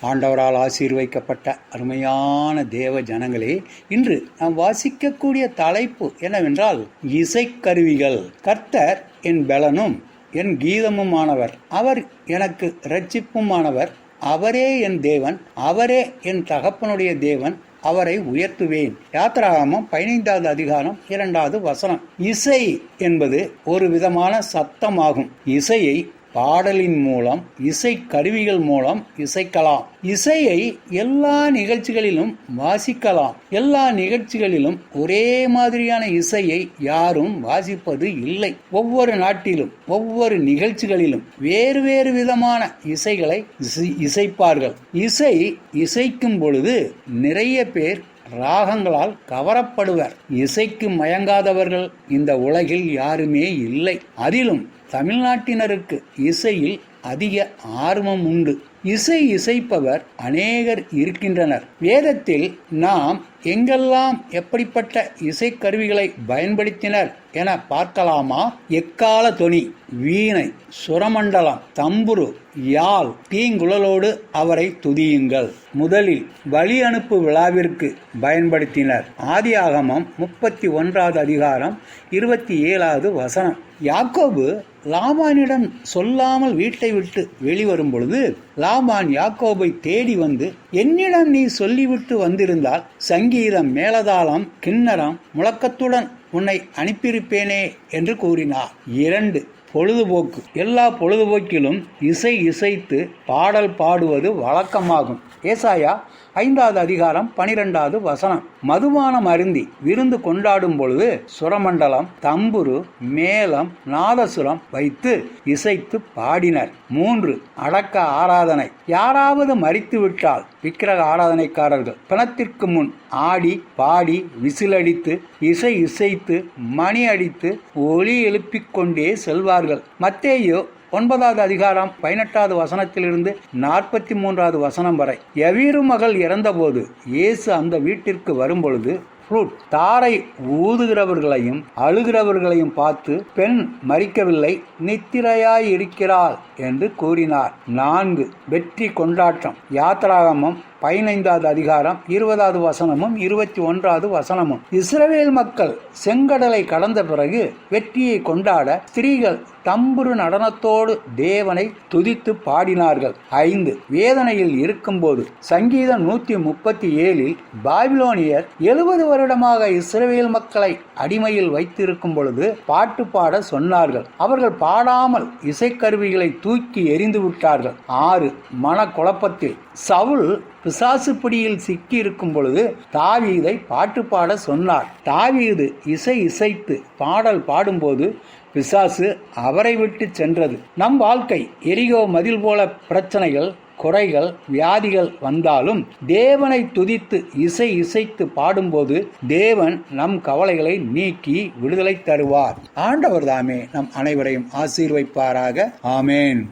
ஆண்டவரால் ஆசீர்வைக்கப்பட்ட அருமையான தேவ ஜனங்களே, இன்று நாம் வாசிக்கக்கூடிய தலைப்பு என்னவென்றால் இசைக்கருவிகள். கர்த்தர் என் பலனும் என் கீதமுமானவர், அவர் எனக்கு இரட்சிப்புமானவர், அவரே என் தேவன், அவரே என் தகப்பனுடைய தேவன், அவரை உயர்த்துவேன். யாத்திராகமம் 15வது அதிகாரம் 2வது வசனம். இசை என்பது ஒரு விதமான சத்தமாகும். இசையை பாடலின் மூலம், இசை கருவிகள் மூலம் இசைக்கலாம். இசையை எல்லா நிகழ்ச்சிகளிலும் வாசிக்கலாம். எல்லா நிகழ்ச்சிகளிலும் ஒரே மாதிரியான இசையை யாரும் வாசிப்பது இல்லை. ஒவ்வொரு நாட்டிலும் ஒவ்வொரு நிகழ்ச்சிகளிலும் வேறு வேறு விதமான இசைகளை இசைப்பார்கள். இசைக்கும் பொழுது நிறைய பேர் ராகங்களால் கவரப்படுவர். இசைக்கு மயங்காதவர்கள் இந்த உலகில் யாருமே இல்லை. அதிலும் தமிழ்நாட்டினருக்கு இசையில் அதிக ஆர்வம் உண்டு. இசைப்பவர் அநேகர் இருக்கின்றனர். வேதத்தில் நாம் எங்கெல்லாம் எப்படிப்பட்ட இசைக்கருவிகளை பயன்படுத்தினர் என பார்க்கலாமா? எக்கால தொனி, வீணை, சுரமண்டலம், தம்புரு, யாழ், தீங்குழலோடு அவரை துதியுங்கள். முதலில் பலி அனுப்பு விழாவிற்கு பயன்படுத்தினர். ஆதியாகமம் 31வது அதிகாரம் 27வது வசனம். யாக்கோபு லாபானிடம் சொல்லாமல் வீட்டை விட்டு வெளிவரும் பொழுது லாபான் யாக்கோபை தேடி வந்து, என்னிடம் நீ சொல்லிவிட்டு வந்திருந்தால் சங்கீதம், மேலதாளம், கிண்ணறம், முழக்கத்துடன் உன்னை அனுப்பியிருப்பேனே என்று கூறினார். 2. பொழுதுபோக்கு. எல்லா பொழுதுபோக்கிலும் இசைத்து பாடல் பாடுவது வழக்கமாகும். ஏசாயா 5வது அதிகாரம் 12வது வசனம். மதுபானம் அருந்தி விருந்து கொண்டாடும் பொழுது சுரமண்டலம், தம்புரு, மேளம், நாதசுரம் வைத்து இசைத்து பாடினர். 3. அடக்க ஆராதனை. யாராவது மரித்து விட்டால் விக்கிரக ஆராதனைக்காரர்கள் பிணத்திற்கு முன் ஆடி பாடி விசிலடித்து இசைத்து மணி அடித்து ஒலி எழுப்பிக் கொண்டே செல்வார்கள். மத்தேயு 9வது அதிகாரம் 18வது வசனத்திலிருந்து 43வது வசனம் வரை. எவீரு மகள் இறந்தபோது இயேசு அந்த வீட்டிற்கு வரும்பொழுது தாரை ஊதுகிறவர்களையும் அழுகிறவர்களையும் பார்த்து, பெண் மரிக்கவில்லை, நித்திரையாய் இருக்கிறாள் என்று கூறினார். 4. வெற்றி கொண்டாட்டம். யாத்திராகமம் 15வது அதிகாரம் 20வது வசனமும் 21வது வசனமும். இஸ்ரவேல் மக்கள் செங்கடலை கடந்த பிறகு வெற்றியை கொண்டாட ஸ்திரீகள் தம்புரு நடனத்தோடு தேவனை துதித்து பாடினார்கள். 5. வேதனையில் இருக்கும்போது. சங்கீதம் 137 பாபிலோனியர் 70 வருடமாக இஸ்ரவேல் மக்களை அடிமையில் வைத்திருக்கும் பொழுது பாட்டு பாட சொன்னார்கள். அவர்கள் பாடாமல் இசைக்கருவிகளை தூக்கி எறிந்து விட்டார்கள். 6. மனக்குழப்பத்தில். சவுல் பிசாசு பிடியில் சிக்கி இருக்கும் பொழுது தாவீதை பாட்டு பாட சொன்னார். தாவீது இசைத்து பாடல் பாடும்போது பிசாசு அவரை விட்டு சென்றது. நம் வாழ்க்கை எரிகோ மதில் போல பிரச்சனைகள், குறைகள், வியாதிகள் வந்தாலும் தேவனை துதித்து இசைத்து பாடும்போது தேவன் நம் கவலைகளை நீக்கி விடுதலை தருவார். ஆண்டவர் தாமே நம் அனைவரையும் ஆசீர்வைப்பாராக. ஆமேன்.